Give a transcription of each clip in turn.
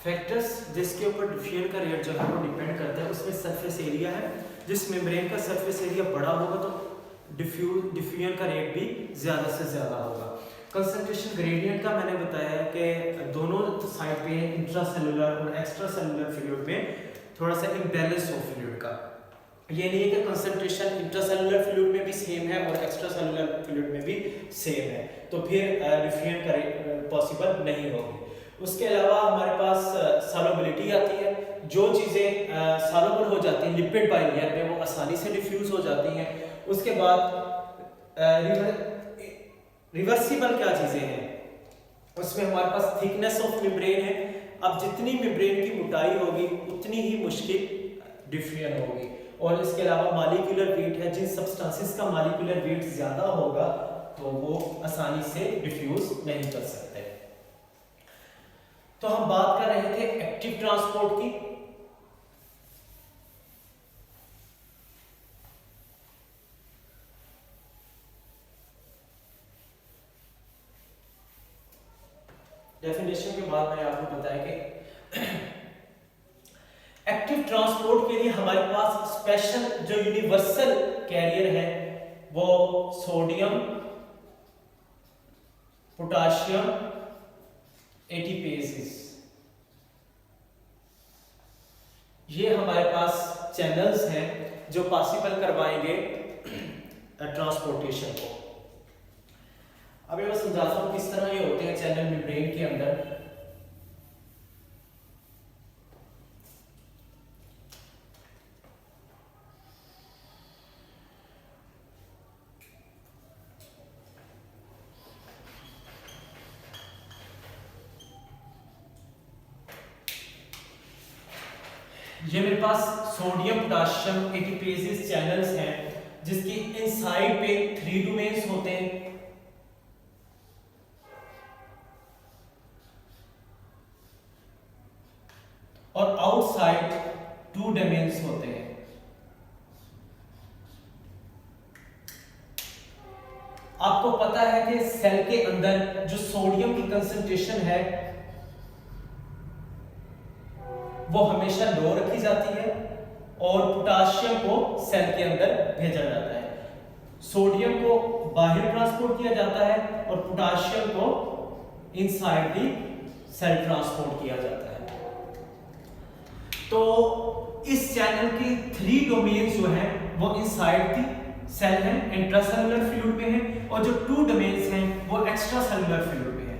Factors जिसके ऊपर diffusion का रेट जो है वो डिपेंड करता है, उसमें सरफेस एरिया है। जिस मेम्ब्रेन का सरफेस एरिया बड़ा होगा तो डिफ्यूजन का रेट भी ज़्यादा से ज़्यादा होगा। कंसंट्रेशन ग्रेडियंट का मैंने बताया कि दोनों साइड पे इंट्रासेलुलर और एक्स्ट्रा सेलुलर फ्लूइड में थोड़ा सा इम्बैलेंस हो फ्लूइड का। ये नहीं है कि कंसंट्रेशन इंट्रासेलुलर फ्लूइड में भी सेम है और एक्स्ट्रा सेलुलर फ्लूइड में भी सेम है, तो फिर डिफ्यूजन का रेट पॉसिबल नहीं होगी। उसके अलावा हमारे पास सॉल्युबिलिटी आती है। जो चीज़ें सॉल्युबल हो जाती हैं लिपिड बाइलेयर में वो आसानी से डिफ्यूज हो जाती हैं। उसके बाद रिवर्सिबल क्या चीज़ें हैं, उसमें हमारे पास थिकनेस ऑफ मेम्ब्रेन है। अब जितनी मेम्ब्रेन की मोटाई होगी उतनी ही मुश्किल डिफ्यूजन होगी। और इसके अलावा मॉलिक्यूलर वेट है, जिन सब्सटेंसेस का मॉलिक्यूलर वेट ज़्यादा होगा तो वो आसानी से डिफ्यूज नहीं कर सकते। तो हम बात कर रहे थे एक्टिव ट्रांसपोर्ट की। डेफिनेशन के बाद मैंने आपको बताया कि एक्टिव ट्रांसपोर्ट के लिए हमारे पास स्पेशल जो यूनिवर्सल कैरियर है वो सोडियम, पोटाशियम, एटीपेसेस, ये हमारे पास चैनल्स हैं जो पॉसिबल करवाएंगे ट्रांसपोर्टेशन को। अभी मैं समझाता हूं किस तरह ये होते हैं चैनल मेम्ब्रेन के अंदर। ये मेरे पास सोडियम, पोटाशियम, एटीपेसेस चैनल्स हैं जिसकी इनसाइड पे 3 डोमेन्स होते हैं और आउटसाइड 2 डोमेन्स होते हैं। आपको पता है कि सेल के अंदर जो सोडियम की कंसंट्रेशन है वो हमेशा लो रखी जाती है और पोटाशियम को सेल के अंदर भेजा जाता है। सोडियम को बाहर ट्रांसपोर्ट किया जाता है और पोटाशियम को इनसाइड दी सेल ट्रांसपोर्ट किया जाता है। तो इस चैनल की 3 डोमेन्स जो हैं वो इनसाइड दी सेल हैं, इंट्रासेलुलर फ्लूइड में हैं, और जो 2 डोमेन्स हैं वो एक्स्ट्रा सेलुलर फ्लूइड में हैं।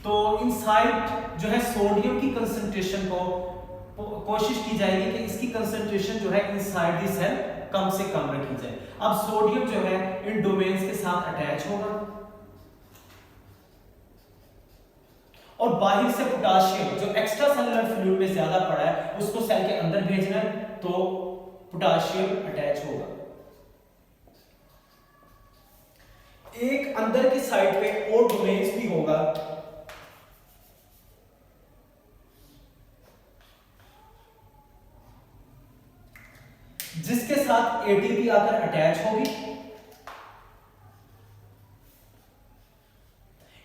तो इनसाइड जो है सोडियम की कंसंट्रेशन को कोशिश की जाएगी कि इसकी कंसंट्रेशन जो है इनसाइड दी सेल कम से कम रखी जाए। अब सोडियम जो है इन डोमेन्स के साथ अटैच होगा और बाहर से पोटाशियम जो एक्स्ट्रा सेलुलर फ्लूइड में ज्यादा पड़ा है उसको सेल के अंदर भेजना है, तो पोटाशियम अटैच होगा। एक अंदर की साइड पे और डोमेन्स भी होगा जिसके साथ एटीपी आकर अटैच होगी।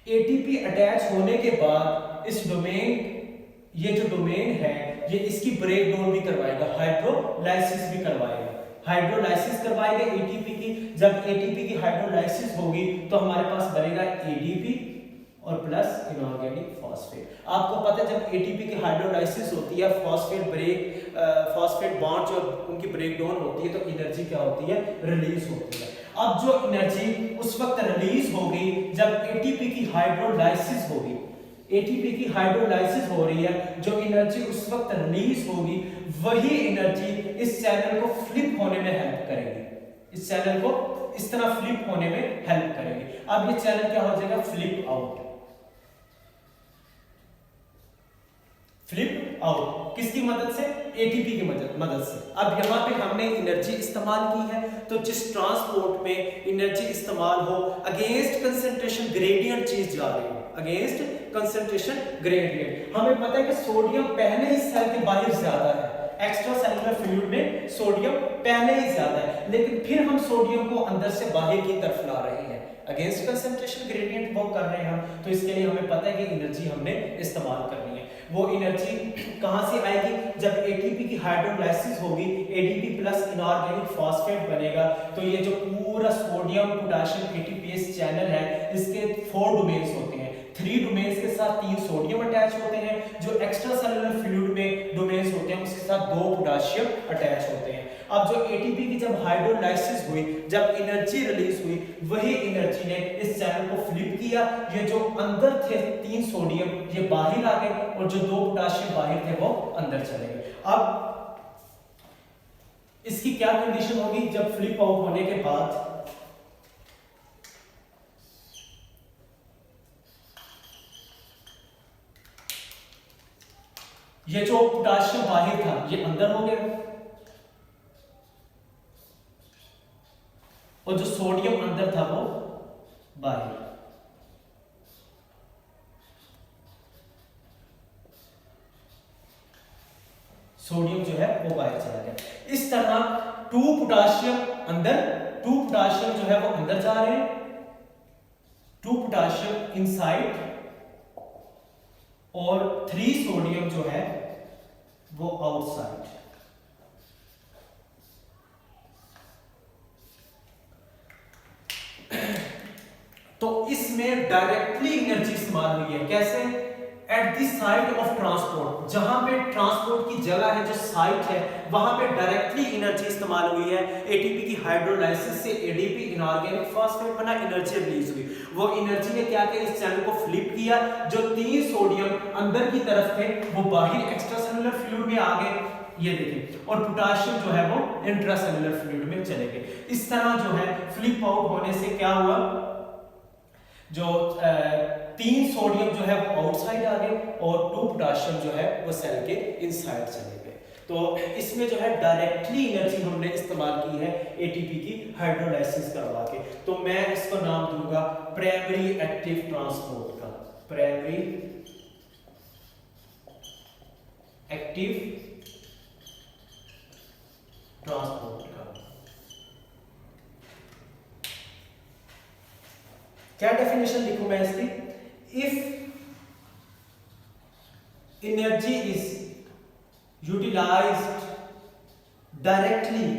एटीपी अटैच होने के बाद इस डोमेन, ये जो डोमेन है ये इसकी ब्रेकडाउन भी करवाएगा, हाइड्रोलाइसिस भी करवाएगा। हाइड्रोलाइसिस करवाएगा एटीपी की। जब एटीपी की हाइड्रोलाइसिस होगी तो हमारे पास बनेगा एडीपी और प्लस इनऑर्गेनिक फॉस्फेट। आपको पता है जब एटीपी की हाइड्रोलाइसिस होती है फॉस्फेट बॉन्ड जो उनकी ब्रेकडाउन होती है तो एनर्जी क्या होती है, रिलीज होती है। अब जो एनर्जी उस वक्त रिलीज होगी जब एटीपी की हाइड्रोलाइसिस होगी, एटीपी की हाइड्रोलाइसिस हो रही है, जो एनर्जी उस वक्त रिलीज होगी वही एनर्जी इस चैनल को फ्लिप होने में हेल्प करेगी, इस चैनल को इस तरह फ्लिप होने में हेल्प करेगी। अब ये चैनल क्या हो जाएगा, फ्लिप आउट। फ्लिप आउट किसकी मदद से, एटीपी की मदद से। अब यहाँ पे हमने एनर्जी इस्तेमाल की है, तो जिस ट्रांसपोर्ट में एनर्जी इस्तेमाल हो अगेंस्ट कंसंट्रेशन ग्रेडियंट चीज जा रही है, अगेंस्ट कंसंट्रेशन ग्रेडियंट। हमें पता है कि सोडियम पहले ही सेल के बाहर ज्यादा है, एक्स्ट्रा सेलुलर फ्लूइड में सोडियम पहले ही ज्यादा है, लेकिन फिर हम सोडियम को अंदर से बाहर की तरफ ला रहे हैं, अगेंस्ट कंसंट्रेशन ग्रेडियंट वो कर रहे हैं हम। तो इसके लिए हमें पता है कि एनर्जी हमने इस्तेमाल करनी है। वो एनर्जी कहाँ से आएगी? जब एटीपी की हाइड्रोलाइसिस होगी, एडीपी प्लस इनऑर्गेनिक फॉस्फेट बनेगा, तो ये जो पूरा सोडियम पोटेशियम एटीपीएस चैनल है इसके 4 डोमेन्स होते हैं। 3 डोमेन्स के साथ 3 सोडियम अटैच होते हैं, जो एक्स्ट्रा सेलुलर फ्लूइड में डोमेन्स होते हैं उसके साथ 2 पोटेशियम अटैच होते हैं। अब जो एटीपी की जब हाइड्रोलाइसिस हुई, जब एनर्जी रिलीज हुई, वही एनर्जी ने इस चैनल को फ्लिप किया। ये जो अंदर थे 3 सोडियम ये बाहर आ गए और जो 2 पोटेशियम बाहर थे वो अंदर चले गए। अब इसकी क्या कंडीशन होगी जब फ्लिप आउट होने के बाद? ये जो पोटेशियम बाहर था ये अंदर हो गया और जो सोडियम अंदर था वो बाहर। सोडियम जो है वो बाहर चला गया। इस तरह 2 पोटेशियम अंदर, 2 पोटेशियम जो है वो अंदर जा रहे हैं, 2 पोटेशियम इनसाइड और 3 सोडियम जो है वो आउटसाइड। तो इसमें डायरेक्टली एनर्जी इस्तेमाल हुई है। कैसे? Eight the site of transport, जहां पे ट्रांसपोर्ट की जगह है, जो साइट है, वहां पे डायरेक्टली एनर्जी इस्तेमाल हुई है। एटीपी की हाइड्रोलाइसिस से एडीपी इनऑर्गेनिक फॉस्फेट बना, एनर्जी रिलीज हुई। वो एनर्जी ने क्या किया? इस चैनल को फ्लिप किया। जो 3 सोडियम अंदर की तरफ थे वो बाहर एक्स्ट्रा सेलुलर फ्लूइड में आ गए, ये देखिए, और पोटेशियम जो है वो इंट्रासेलुलर फ्लूइड में चले गए। इस तरह जो है फ्लिप आउट होने से क्या हुआ? जो 3 सोडियम जो है वो आउटसाइड आ गए और 2 पोटेशियम जो है वो सेल के इनसाइड चले गए। तो इसमें जो है डायरेक्टली एनर्जी हमने इस्तेमाल की है एटीपी की हाइड्रोलाइसिस करवा के। तो मैं इसको नाम दूंगा प्राइमरी एक्टिव ट्रांसपोर्ट का, प्राइमरी एक्टिव ट्रांसपोर्ट का। क्या डेफिनेशन लिखूं मैं इसकी? If energy is utilised directly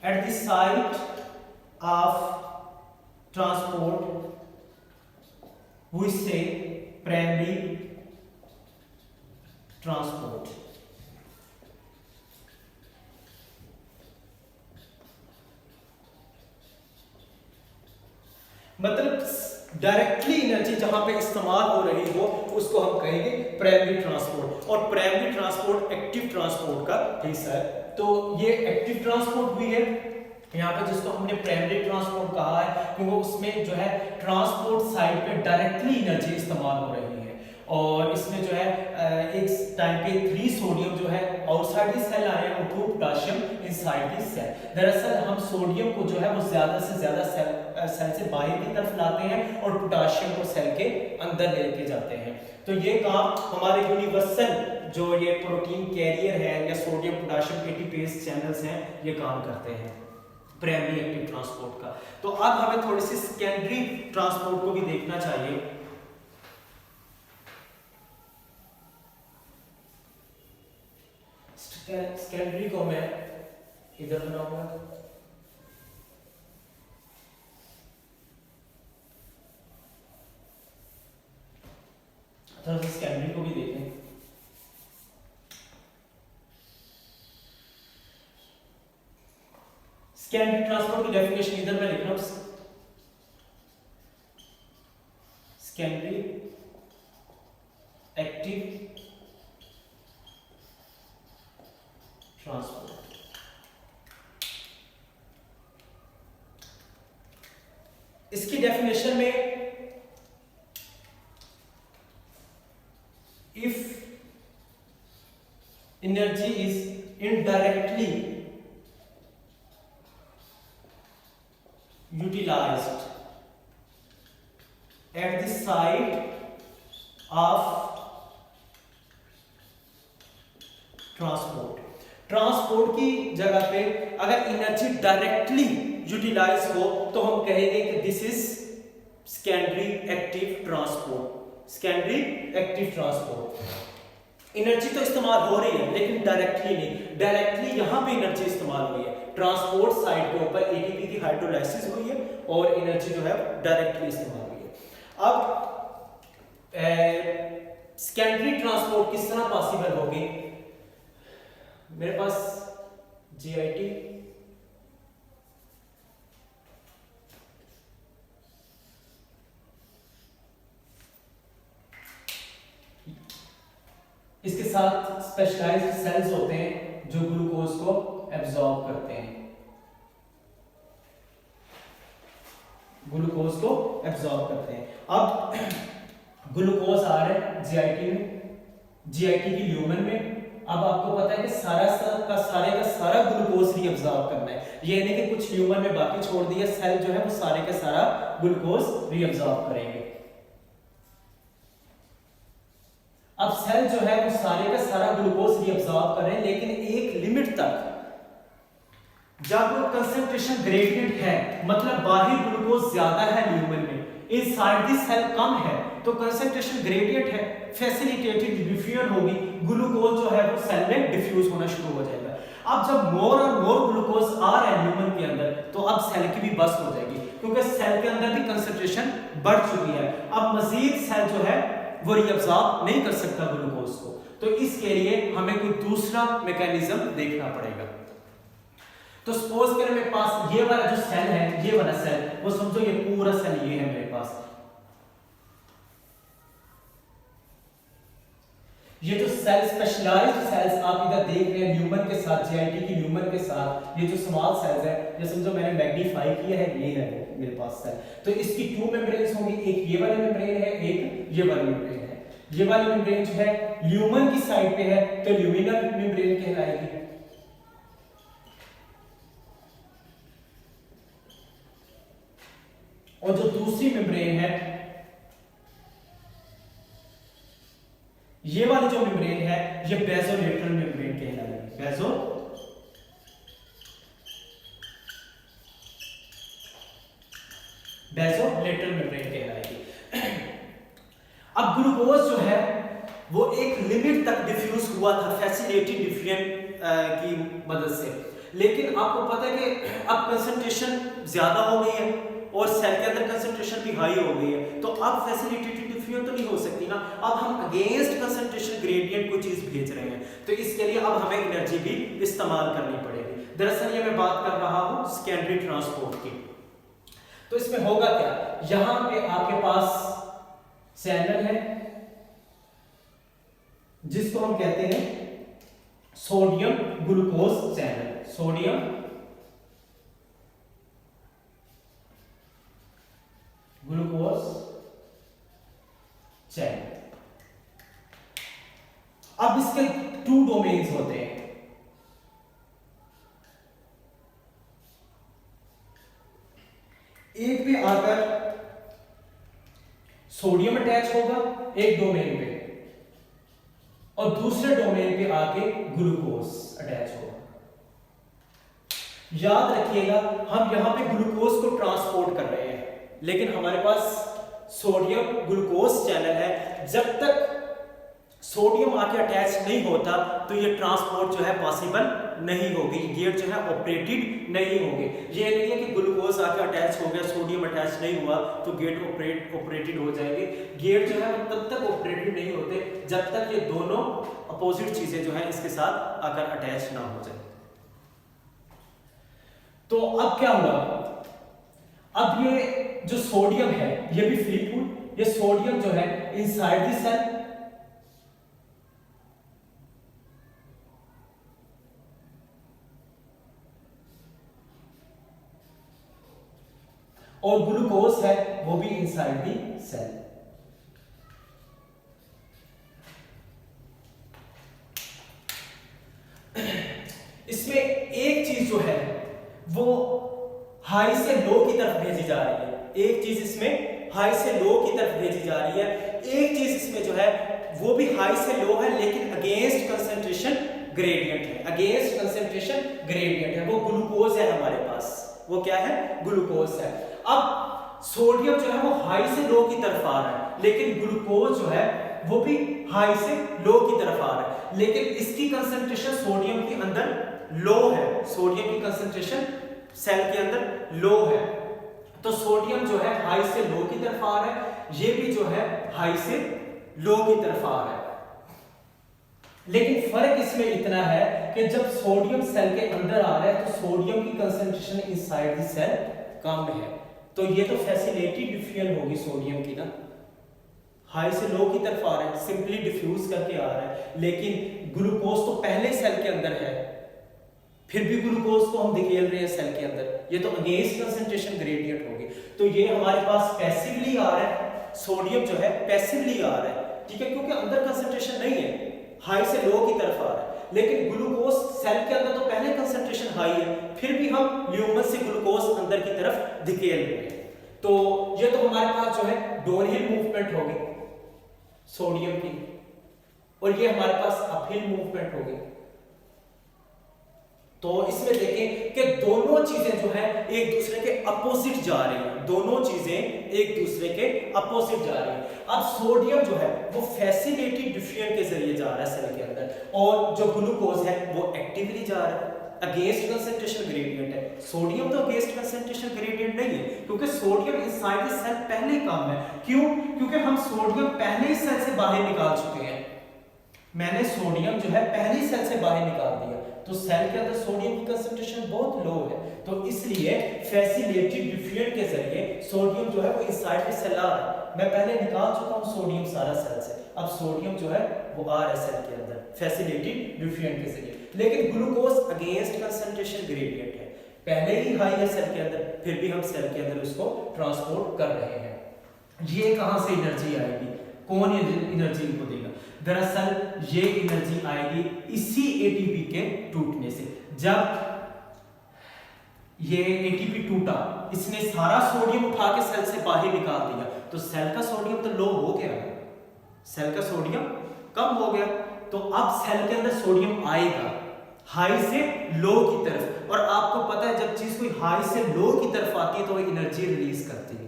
at the site of transport, we say primary transport. मतलब डायरेक्टली एनर्जी जहां पे इस्तेमाल हो रही हो उसको हम कहेंगे प्राइमरी ट्रांसपोर्ट। और प्राइमरी ट्रांसपोर्ट एक्टिव ट्रांसपोर्ट का हिस्सा है। तो ये एक्टिव ट्रांसपोर्ट हुई है यहाँ पे, जिसको हमने प्राइमरी ट्रांसपोर्ट कहा है क्योंकि उसमें जो है ट्रांसपोर्ट साइड पे डायरेक्टली एनर्जी इस्तेमाल हो रही है। और इसमें जो है एक टाइम पे 3 सोडियम जो है आउटसाइड दी सेल आए और 2 पोटेशियम इनसाइड दी सेल। दरअसल हम सोडियम को जो है वो ज्यादा से ज्यादा सेल से बाहर की तरफ लाते हैं और पोटेशियम को सेल के अंदर लेके जाते हैं। तो ये काम हमारे यूनिवर्सल जो ये प्रोटीन कैरियर है या सोडियम पोटेशियम एटीपीएस चैनल्स हैं ये काम करते हैं प्राइमरी एक्टिव ट्रांसपोर्ट का। तो अब हमें थोड़ी सी सेकेंडरी ट्रांसपोर्ट को भी देखना चाहिए। सेकेंडरी को मैं इधर बनाऊंगा, थोड़ा सा सेकेंडरी को भी देखें। सेकेंडरी ट्रांसपोर्ट की डेफिनेशन इधर मैं लिख रहा हूं, सेकेंडरी एक्टिव ट्रांसपोर्ट। इसकी डेफिनेशन में if energy is indirectly utilized at the site of transport की जगह पे अगर एनर्जी डायरेक्टली यूटिलाइज हो तो हम कहेंगे कि this is secondary active transport. Secondary active transport energy तो इस्तेमाल हो रही है लेकिन डायरेक्टली नहीं, डायरेक्टली यहाँ पे एनर्जी इस्तेमाल हुई है, ट्रांसपोर्ट साइड के ऊपर एटीपी की हाइड्रोलाइसिस हुई है और एनर्जी जो है डायरेक्टली इस्तेमाल हुई है। अब सेकेंडरी ट्रांसपोर्ट किस तरह पॉसिबल होगी? मेरे पास जीआईटी इसके साथ स्पेशलाइज्ड सेल्स होते हैं जो ग्लूकोज को एब्जॉर्ब करते हैं, ग्लूकोज को एब्जॉर्ब करते हैं। अब ग्लूकोज आ रहा है जीआईटी में, जीआईटी की ल्यूमन में। अब आपको पता है कि सारे का सारा ग्लूकोज रीअब्जॉर्ब करना है, ये नहीं कि कुछ ल्यूमन में बाकी छोड़ दिया, सेल जो है वो सारे का सारा ग्लूकोज रीअब्जॉर्ब करेंगे। अब सेल जो है वो सारे का सारा ग्लूकोज रीअब्सॉर्ब कर रहे हैं, लेकिन एक लिमिट तक जब कंसंट्रेशन ग्रेडियंट है, मतलब बाहर ग्लूकोज ज्यादा है ल्यूमन में, इनसाइड द सेल कम है, तो कंसंट्रेशन ग्रेडियंट है, फैसिलिटेटेड डिफ्यूजन होगी, ग्लूकोज जो है वो सेल में डिफ्यूज होना शुरू हो जाएगा। अब जब मोर और मोर ग्लूकोज आ रहा है ल्यूमन के अंदर, तो अब सेल की भी बस हो जाएगी, क्योंकि सेल के अंदर भी कंसंट्रेशन बढ़ चुकी है। अब मजीद सेल जो है वो रीअब्सॉर्ब नहीं कर सकता ग्लूकोज को, तो इसके लिए हमें कोई दूसरा मैकेनिज्म देखना पड़ेगा। तो सपोज करें मेरे पास ये वाला जो सेल है, ये वाला सेल, वो समझो ये पूरा सेल ये है मेरे पास, ये जो सेल स्पेशलाइज्ड सेल्स आप इधर देख रहे हैं ल्यूमन के साथ, जीआईटी की ल्यूमन के साथ, ये जो स्मॉल सेल्स है, ये समझो मैंने मैग्नीफाई किया है, ये है मेरे पास सेल। तो इसकी 2 मेम्ब्रेन्स होंगी, एक ये वाली मेम्ब्रेन है, एक ये वाली मेम्ब्रेन है। ये वाली मेम्ब्रेन जो है ल्यूमन की साइड पे है, तो ल्यूमिनल मेम्ब्रेन कहलाएगी। और जो दूसरी मेम्ब्रेन है, ये वाली जो मेम्ब्रेन है, ये बेसोलेटरल मेम्ब्रेन कहलाएगी, बेसोलेटरल मेम्ब्रेन कहलाएगी। अब ग्लूकोज जो है वो एक लिमिट तक डिफ्यूज हुआ था फैसिलिटेटेड डिफ्यूजन की मदद से, लेकिन आपको पता है कि अब कंसंट्रेशन ज्यादा हो गई है और सेल के अंदर कंसंट्रेशन भी हाई हो गई है, तो अब फैसिलिटेटेड डिफ्यूजन तो नहीं हो सकती ना, अब हम अगेंस्ट कंसंट्रेशन ग्रेडियंट कोई चीज भेज रहे हैं, तो इसके लिए अब हमें एनर्जी भी इस्तेमाल करनी पड़ेगी। दरअसल ये मैं बात कर रहा हूं सेकेंडरी ट्रांसपोर्ट की। तो इसमें होगा क्या, यहां पे आपके पास चैनल है जिसको हम कहते हैं sodium glucose channel, sodium glucose channel. अब इसके 2 डोमेन्स होते हैं, एक पे आकर सोडियम अटैच होगा एक डोमेन पे, और दूसरे डोमेन पे आके ग्लूकोज अटैच होगा। याद रखिएगा हम यहां पे ग्लूकोज को ट्रांसपोर्ट कर रहे हैं, लेकिन हमारे पास सोडियम ग्लूकोज चैनल है, जब तक सोडियम आके अटैच नहीं होता तो ये ट्रांसपोर्ट जो है पॉसिबल नहीं होगी, गेट जो है ऑपरेटेड नहीं होंगे। ये नहीं है कि ग्लूकोज आके अटैच हो गया, सोडियम अटैच नहीं हुआ तो गेट ऑपरेटेड हो जाएंगे। गेट जो है वो तब तक ऑपरेटेड नहीं होते जब तक ये दोनों अपोजिट चीजें जो है इसके साथ आकर अटैच ना हो जाए। तो अब क्या हुआ, अब ये जो सोडियम है ये भी फ्री फूड, ये सोडियम जो है इनसाइड द सेल, और ग्लूकोज है वो भी इनसाइड द सेल। इसमें एक चीज जो है वो हाई से लो की तरफ भेजी जा रही है, एक चीज इसमें हाई से लो की तरफ भेजी जा रही है, एक चीज इसमें जो है वो भी हाई से लो है लेकिन अगेंस्ट कंसंट्रेशन ग्रेडियंट है, अगेंस्ट कंसंट्रेशन ग्रेडियंट है, वो ग्लूकोज है हमारे पास, वो क्या है, ग्लूकोज है। अब सोडियम जो है वो हाई से लो की तरफ आ रहा है, लेकिन ग्लूकोज जो है वो भी हाई से लो की तरफ आ रहा है, लेकिन इसकी कंसंट्रेशन सोडियम के अंदर लो है, सोडियम की कंसंट्रेशन सेल के अंदर लो है। तो सोडियम जो है हाई से लो की तरफ आ रहा है, ये भी जो है हाई से लो की तरफ आ रहा है। लेकिन फर्क इसमें इतना है कि जब सोडियम सेल के अंदर आ रहा है तो सोडियम की कंसंट्रेशन इनसाइड द सेल कम है, तो ये तो फैसिलिटी डिफ्यूजन होगी सोडियम की ना, हाई से लो की तरफ आ रहा है, सिंपली डिफ्यूज करके आ रहा है, लेकिन ग्लूकोज तो पहले सेल के अंदर है, फिर भी ग्लूकोज को हम धकेल रहे हैं सेल के अंदर, ये तो अगेंस्ट कंसंट्रेशन ग्रेडियंट होगी। तो ये हमारे पास पैसिवली आ रहा है, सोडियम जो है पैसिवली आ रहा है, ठीक है, क्योंकि अंदर कंसंट्रेशन नहीं है, हाई से लो की तरफ आ रहा है, लेकिन ग्लूकोज सेल के अंदर तो पहले कंसंट्रेशन हाई है, फिर भी हम ल्यूमन से ग्लूकोज अंदर की तरफ धकेल रहे हैं। तो ये तो हमारे पास जो है डाउनहिल मूवमेंट होगी सोडियम की, और ये हमारे पास अपहिल मूवमेंट होगी। तो इसमें देखें कि दोनों चीजें जो है एक दूसरे के अपोजिट जा रही हैं, दोनों चीजें एक दूसरे के अपोजिट जा रही हैं। अब सोडियम जो है वो फैसिलिटी डिफ्यूजन के जरिए जा रहा है सेल के अंदर, और जो ग्लूकोज है वो एक्टिवली जा रहा है, अगेंस्ट कंसंट्रेशन ग्रेडियंट है। सोडियम तो अगेंस्ट कंसंट्रेशन ग्रेडियंट नहीं है, क्योंकि सोडियम इनसाइड द सेल पहले कम है। क्यों? क्योंकि हम सोडियम पहले ही सेल से बाहर निकाल चुके हैं, मैंने सोडियम जो है पहले ही सेल से बाहर निकाल दिया, तो सेल के अंदर सोडियम की कंसंट्रेशन बहुत लो है, तो इसलिए फैसिलिटी डिफ्यूजन के जरिए सोडियम जो है वो इनसाइड द सेल आ रहा है। मैं पहले निकाल चुका हूं सोडियम सारा सेल से, अब सोडियम जो है वो आ रहा है सेल के अंदर फैसिलिटी डिफ्यूजन के जरिए। लेकिन ग्लूकोज अगेंस्ट कंसंट्रेशन ग्रेडियंट है, पहले ही हाई है सेल के अंदर, फिर भी हम सेल के अंदर उसको ट्रांसपोर्ट कर रहे हैं। ये कहां से एनर्जी आएगी, कौन एनर्जी इनको देगा? दरअसल ये एनर्जी आएगी इसी एटीपी के टूटने से। जब ये एटीपी टूटा, इसने सारा सोडियम उठा के सेल से बाहर निकाल दिया, तो सेल का सोडियम तो लो हो गया, सेल का सोडियम कम हो गया, तो अब सेल के अंदर सोडियम आएगा हाई से लो की तरफ, और आपको पता है जब चीज कोई हाई से लो की तरफ आती है तो वो एनर्जी रिलीज करती है।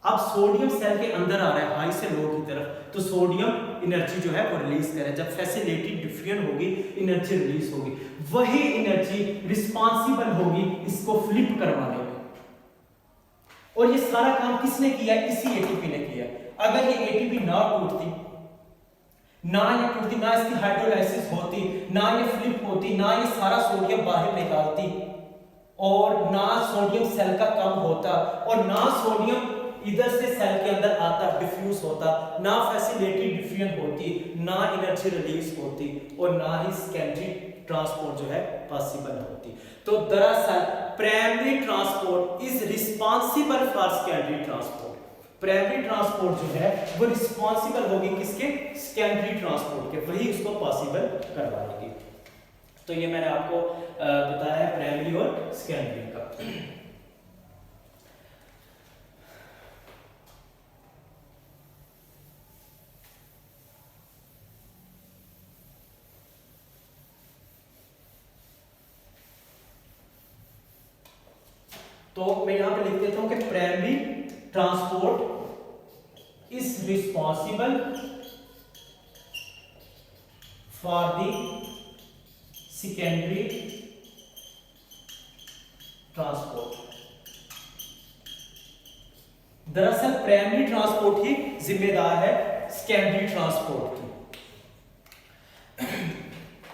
अब सोडियम सेल के अंदर आ रहा है हाई से लो की तरफ, तो सोडियम एनर्जी जो है वो रिलीज करे, जब फैसिलिटी डिफ्यूजन होगी एनर्जी रिलीज होगी, वही एनर्जी रिस्पांसिबल होगी इसको फ्लिप करवाने में। और ये सारा काम किसने किया? इसी एटीपी ने किया। अगर ये एटीपी ना टूटती, ना ये टूटती, ना इसकी हाइड्रोलाइसिस होती, ना ये फ्लिप होती, ना ये सारा सोडियम बाहर निकालती, और ना सोडियम सेल का कम होता, और ना सोडियम इधर से सेल के अंदर आता डिफ्यूज होता, ना फैसिलिटी डिफ्यूजन होती, ना एनर्जी रिलीज होती, और ना ही सेकेंडरी ट्रांसपोर्ट जो है पॉसिबल होती। तो दरअसल primary transport is responsible for secondary transport. Primary transport जो है वो रिस्पांसिबल होगी किसके? सेकेंडरी ट्रांसपोर्ट के, वही उसको पॉसिबल करवाएगी। तो ये मैंने आपको बताया है प्राइमरी और सेकेंडरी का। तो मैं यहां पे लिख देता हूं कि primary transport is responsible for the secondary transport. दरअसल प्राइमरी ट्रांसपोर्ट ही जिम्मेदार है सेकेंडरी ट्रांसपोर्ट की।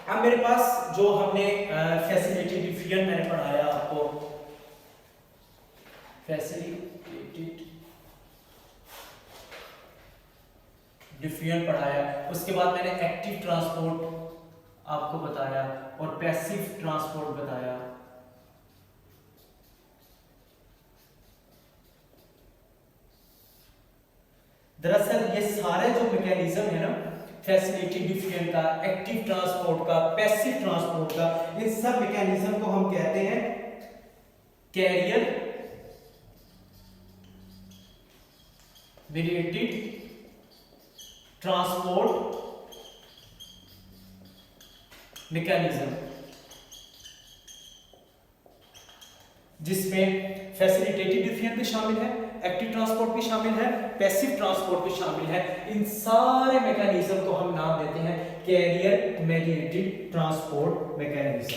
अब मेरे पास जो हमने फैसिलिटी डिफ्यूजन मैंने पढ़ाया आपको, फैसिलिटेटेड डिफ्यूजन पढ़ाया, उसके बाद मैंने एक्टिव ट्रांसपोर्ट आपको बताया और पैसिव ट्रांसपोर्ट बताया। दरअसल ये सारे जो मैकेनिज्म है ना, फैसिलिटी डिफ्यूजन का, एक्टिव ट्रांसपोर्ट का, पैसिव ट्रांसपोर्ट का, इन सब मैकेनिज्म को हम कहते हैं कैरियर मेडिएटेड ट्रांसपोर्ट मैकेनिज्म, जिसमें फैसिलिटेटेड डिफियन भी शामिल है, एक्टिव ट्रांसपोर्ट भी शामिल है, पैसिव ट्रांसपोर्ट भी शामिल है। इन सारे मैकेनिज्म को हम नाम देते हैं कैरियर मेडिएटेड ट्रांसपोर्ट मैकेनिज्म।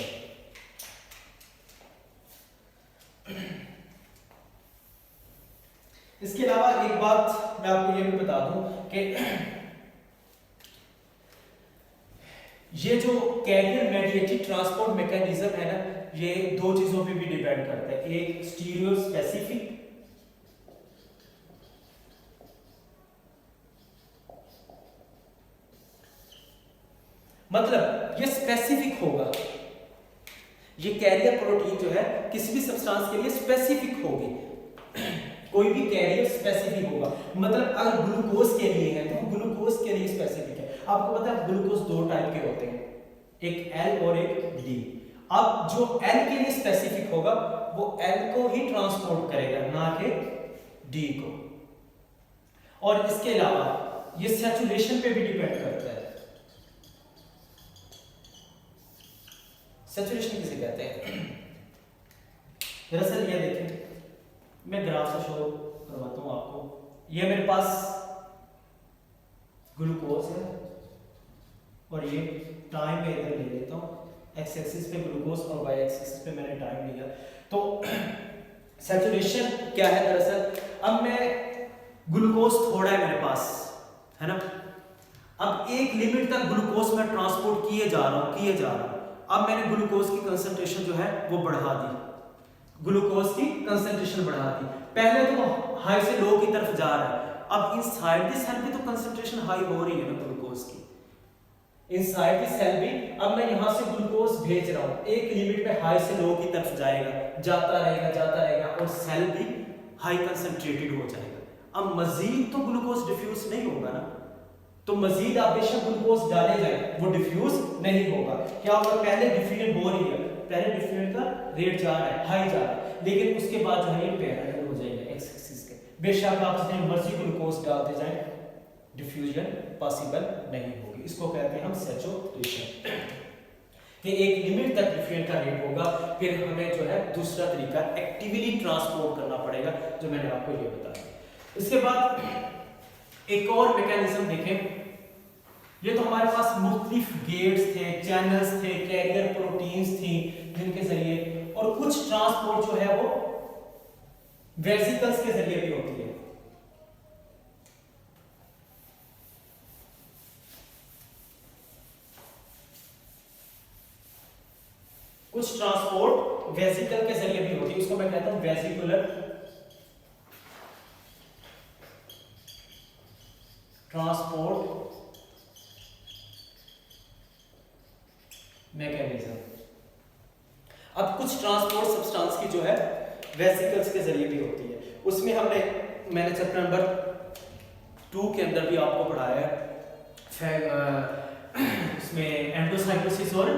इसके अलावा एक बात मैं आपको ये भी बता दूं कि ये जो कैरियर मेडिएटेड ट्रांसपोर्ट मैकेनिज्म है ना, ये दो चीजों पे भी डिपेंड करता है। एक स्टीरियो स्पेसिफिक, मतलब ये स्पेसिफिक होगा, ये कैरियर प्रोटीन जो है किसी भी सब्सटेंस के लिए स्पेसिफिक होगी। कोई भी कैरियर स्पेसिफिक होगा, मतलब अगर ग्लूकोज के लिए है तो ग्लूकोज के लिए स्पेसिफिक है। आपको पता है ग्लूकोज दो टाइप के होते हैं, एक L और एक D। अब जो L के लिए स्पेसिफिक होगा वो L को ही ट्रांसपोर्ट करेगा, ना कि D को। और इसके अलावा ये सैचुरेशन पे भी डिपेंड करता है। सैचुरेशन किसे कहते हैं? दरअसल ये देखें, मैं ग्राफ से शो करवाता हूं आपको। ये मेरे पास ग्लूकोज है और ये टाइम में इधर ले लेता हूं, एक्स एक्सिस पे ग्लूकोज और वाई एक्सिस पे मैंने टाइम लिया। तो सैचुरेशन क्या है दरअसल, अब मैं ग्लूकोज थोड़ा है मेरे पास, है ना, अब एक लिमिट तक ग्लूकोज में ट्रांसपोर्ट किए जा रहा हूं। अब मैंने ग्लूकोज की कंसंट्रेशन जो है वो बढ़ा दी, ग्लूकोज की कंसंट्रेशन बढ़ा दी। पहले तो हाई से लो की तरफ जा रहा है, अब इनसाइड द सेल भी तो कंसंट्रेशन हाई हो रही है ना ग्लूकोज की, इनसाइड द सेल भी। अब मैं यहां से ग्लूकोज भेज रहा हूं, एक लिमिट पे हाई से लो की तरफ जाएगा, जाता रहेगा और सेल भी हाई कंसंट्रेटेड हो जाएगा। अब मजीद तो ग्लूकोज डिफ्यूज नहीं होगा ना, तो मजीद आप बेशक ग्लूकोज डाले जाए वो डिफ्यूज नहीं होगा। क्या होगा, पहले डिफ्यूजन हो रही है, पहले डिफ्यूजन का रेट जा रहा है, हाई जा रहा है, लेकिन उसके बाद जो है ये पैरेलल हो जाएगा एक्स एक्सिस के। बेशक आप जितने मर्जी ग्लूकोज डालते जाएं डिफ्यूजन पॉसिबल नहीं होगी। इसको कहते हैं हम सैचुरेशन, कि एक लिमिट तक डिफ्यूजन का रेट होगा, फिर हमें जो है दूसरा तरीका एक्टिवली ट्रांसपोर्ट करना पड़ेगा, जो मैंने आपको ये बताया। इसके बाद एक और मैकेनिज्म देखें, ये तो हमारे पास मुख्तलिफ गेट्स थे, चैनल्स थे, कैरियर प्रोटीन्स थी जिनके जरिए, और कुछ ट्रांसपोर्ट जो है वो वेसिकल्स के जरिए भी होती है। कुछ ट्रांसपोर्ट वेसिकल के जरिए भी होती है, उसको मैं कहता हूं वेसिकुलर ट्रांसपोर्ट मैकेनिज्म। अब कुछ ट्रांसपोर्ट सब्सटेंस की जो है वेसिकल्स के जरिए भी होती है, उसमें मैंने चैप्टर नंबर 2 के अंदर भी आपको पढ़ाया है, इसमें एंडोसाइटोसिस और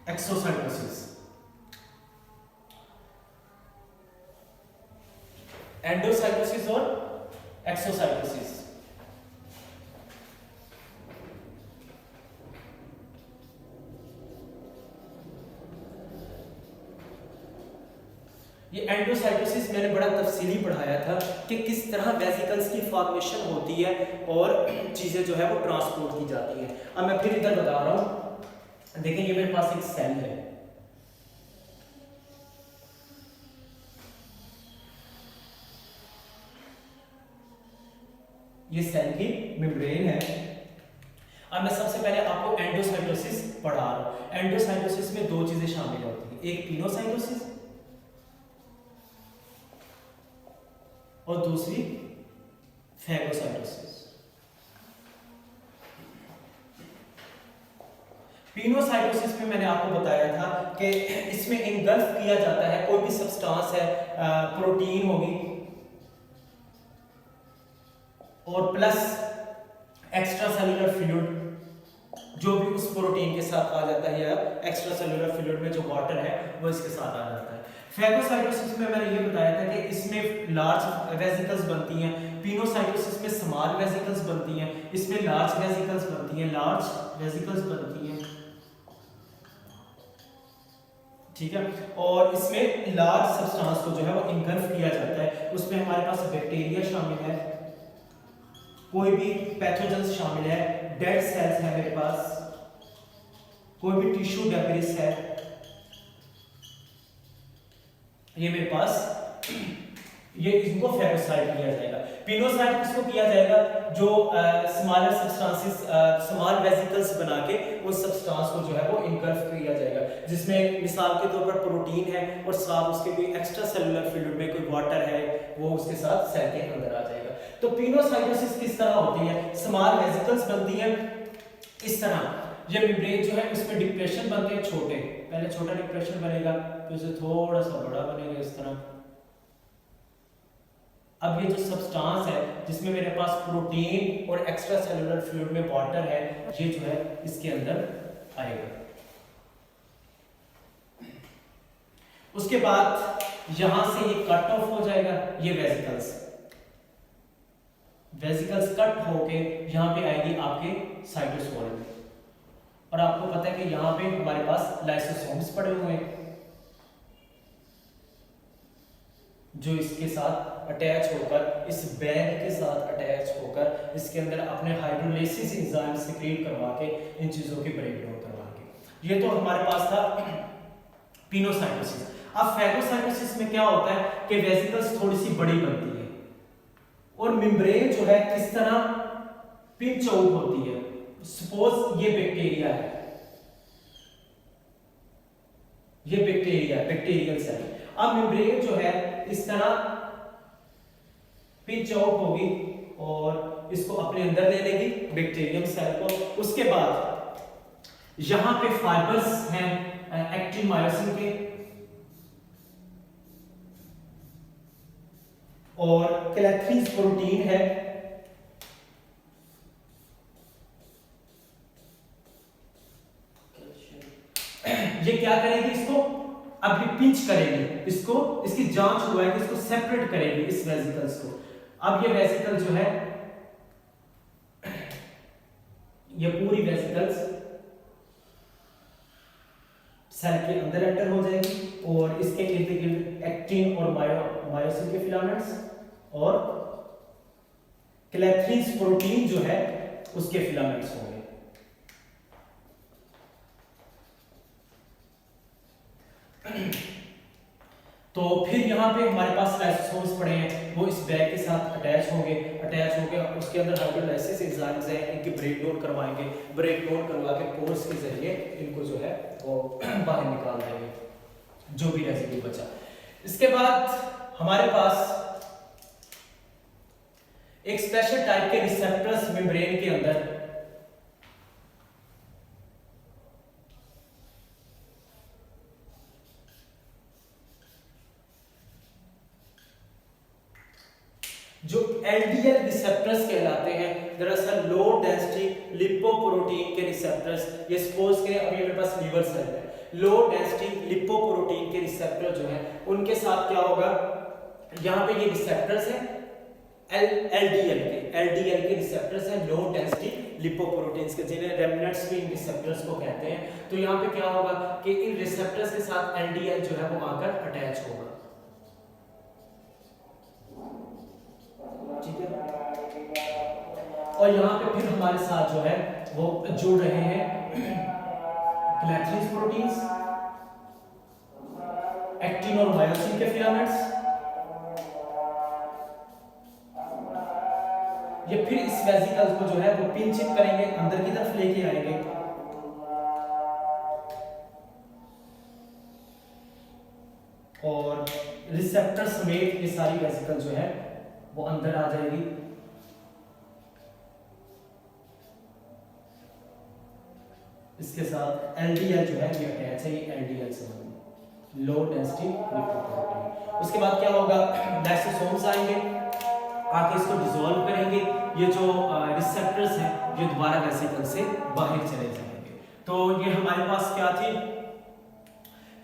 एक्सोसाइटोसिस। एंडोसाइटोसिस और एक्सोसाइटोसिस, ये एंडोसाइटोसिस मैंने बड़ा तफसीली पढ़ाया था कि किस तरह वेसिकल्स की फॉर्मेशन होती है और चीजें जो है वो ट्रांसपोर्ट की जाती हैं। अब मैं फिर इधर बता रहा हूं, देखिए ये मेरे पास एक सेल है, ये सेल की मेम्ब्रेन है। अब मैं सबसे पहले आपको एंडोसाइटोसिस पढ़ा रहा हूं। एंडोसाइटोसिस में दो चीजें शामिल होती हैं, एक पिनोसाइटोसिस और दूसरी फैगोसाइटोसिस। पिनोसाइटोसिस में मैंने आपको बताया था कि इसमें इंगल्फ किया जाता है, कोई भी सब्सटेंस है, प्रोटीन होगी और प्लस एक्स्ट्रा सेलुलर फ्लूइड जो भी उस प्रोटीन के साथ आ जाता है, या एक्स्ट्रा सेलुलर फ्लूइड में जो वाटर है वो इसके साथ आ जाता है। फैगोसाइटोसिस में मैंने ये बताया था कि इसमें लार्ज वेसिकल्स बनती हैं, पिनोसाइटोसिस में स्मॉल वेसिकल्स बनती हैं, इसमें लार्ज वेसिकल्स बनती हैं, ठीक है। और इसमें लार्ज सब्सटेंस को जो है वो इनगल्फ किया जाता है, उसमें हमारे पास बैक्टीरिया शामिल है, कोई भी पैथोजेंस शामिल है, डेड सेल्स है मेरे पास, कोई भी टिश्यू डेब्रिस है, ये मेरे पास ये इनको फेगोसाइट किया जाएगा। पिनोसाइट किसको किया जाएगा? जो स्मॉलर सब्सटेंसेस स्मॉल वेसिकल्स बना के उस सब्सटेंस को जो है वो इनगल्फ किया जाएगा, जिसमें मिसाल के तौर पर प्रोटीन है और साथ उसके कोई एक्स्ट्रा सेलुलर फ्लूइड में कोई वाटर है, वो उसके साथ सेल के अंदर आ जाएगा। तो पिनोसाइटोसिस किस तरह होती है? स्मॉल वेसिकल्स बनती है इस तरह, ये मेम्ब्रेन जो है उसमें डिप्रेशन बनते हैं छोटे, पहले छोटा डिप्रेशन बनेगा फिर उसे थोड़ा सा बड़ा बनेगा इस तरह। अब ये जो सब्सटेंस है जिसमें मेरे पास प्रोटीन और एक्स्ट्रा सेलुलर फ्लूइड में वाटर है, ये जो है इसके अंदर आएगा। उसके बाद यहां से ये कट ऑफ हो जाएगा, ये वेसिकल्स कट होके यहां पे आएगी आपके साइटोसोल में। और आपको पता है कि यहां पे हमारे पास लाइसोसोम्स पड़े हुए हैं जो इसके साथ अटैच होकर, इस बैग के साथ अटैच होकर इसके अंदर अपने हाइड्रोलाइसिस एंजाइम सिक्रीट करवा के इन चीजों की ब्रेकडाउन करवा के। ये तो हमारे पास था पिनोसाइटोसिस। अब फेगोसाइटोसिस में क्या होता है कि वेसिकल्स थोड़ी सी बड़ी बनती है और मेम्ब्रेन जो है इस तरह पिंच आउट होती है। सपोज ये बैक्टीरिया है, ये बैक्टीरियल सेल। अब मेम्ब्रेन जो है इस तरह पिंच आउट होगी और इसको अपने अंदर ले लेगी बैक्टीरियम सेल को। उसके बाद यहां पे फाइबर्स हैं एक्टिन मायोसिन के और क्लैथरीज प्रोटीन है, ये क्या करेगी? इसको अब ये पिंच करेगी, इसको इसकी जांच हुआ है कि इसको सेपरेट करेगी इस वेसिकल्स को। अब ये वेसिकल जो है, ये पूरी वेसिकल्स सेल के अंदर एंटर हो जाएगी और इसके इर्द गिर्द एक्टिन और मायोसिन के फिलामेंट्स और क्लैथरीज प्रोटीन जो है उसके फिलामेंट्स होंगे। तो फिर यहाँ पे हमारे पास लाइसोसोम्स पड़े हैं, वो इस बैग के साथ अटैच होंगे उसके अंदर हाइड्रोलाइसिस एंजाइम्स हैं, इनकी ब्रेकडाउन करवाएंगे, ब्रेकडाउन करवा के पोर्स के जरिए इनको जो है वो बाहर निकाल देंगे जो भी रेसिड्यू बचा। इसके बाद हमारे पास एक स्पेशल टाइप के रिसेप्टर्स मेम्ब्रेन के अंदर जो एलडीएल रिसेप्टर्स कहलाते हैं, दरअसल लो डेंसिटी लिपोप्रोटीन के रिसेप्टर्स। ये सपोज करें अभी मेरे पास लीवर सेल है, लो डेंसिटी लिपोप्रोटीन के रिसेप्टर जो है उनके साथ क्या होगा, यहाँ पे ये रिसेप्टर्स हैं एलडीएल के रिसेप्टर्स हैं लो डेंसिटी लिपोप्रोटीन्स के, जिन्हें रेमनेट्स भी इन रिसेप्टर्स को कहते हैं। तो यहाँ पे क्या होगा कि इन रिसेप्टर्स के साथ एलडीएल जो है वो आकर अटैच होगा, ठीक है। और यहाँ पे फिर हमारे साथ जो है वो जुड़ रहे हैं क्लैथरीज प्रोटीन्स, एक्टिन और मायोसिन के फिलामेंट्स। ये फिर इस वेसिकल को जो है वो पिंचिंग करेंगे, अंदर की तरफ लेके आएंगे और रिसेप्टर समेत ये सारी वेसिकल जो है वो अंदर आ जाएगी। इसके साथ एलडीएल जो है ये अटैच है, ये एलडीएल से लो डेंसिटी लिपोप्रोटीन। उसके बाद क्या होगा, लाइसोसोम्स आएंगे, आके इसको डिसॉल्व करेंगे, ये जो रिसेप्टर्स हैं ये दोबारा वेसिकल से बाहर चले जाएंगे। तो ये हमारे पास क्या थी,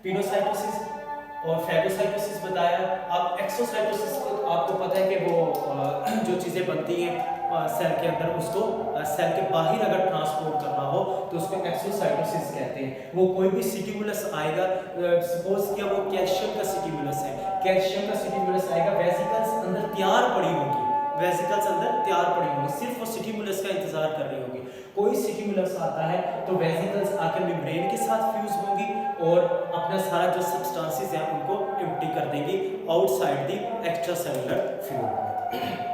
पिनोसाइटोसिस। और फैगोसाइटोसिस बताया। अब एक्सोसाइटोसिस को आपको पता है कि वो जो चीज़ें बनती हैं सेल के अंदर, उसको सेल के बाहर अगर ट्रांसपोर्ट करना हो तो उसको एक्सोसाइटोसिस कहते हैं। वो कोई भी स्टिमुलस आएगा, सपोज किया वो कैल्शियम का स्टिमुलस है, कैल्शियम का स्टिमुलस आएगा, वेसिकल्स अंदर तैयार पड़ी होगी, वेसिकल्स अंदर तैयार पड़ी होंगी, सिर्फ वो स्टिमुलस का इंतजार कर रही होगी। कोई स्टिमुलस आता है तो वेसिकल्स आकर मेम्ब्रेन के साथ फ्यूज होंगी और अपना सारा जो सब्सटेंसेस हैं उनको एम्प्टी कर देंगी outside the extra cellular fluid.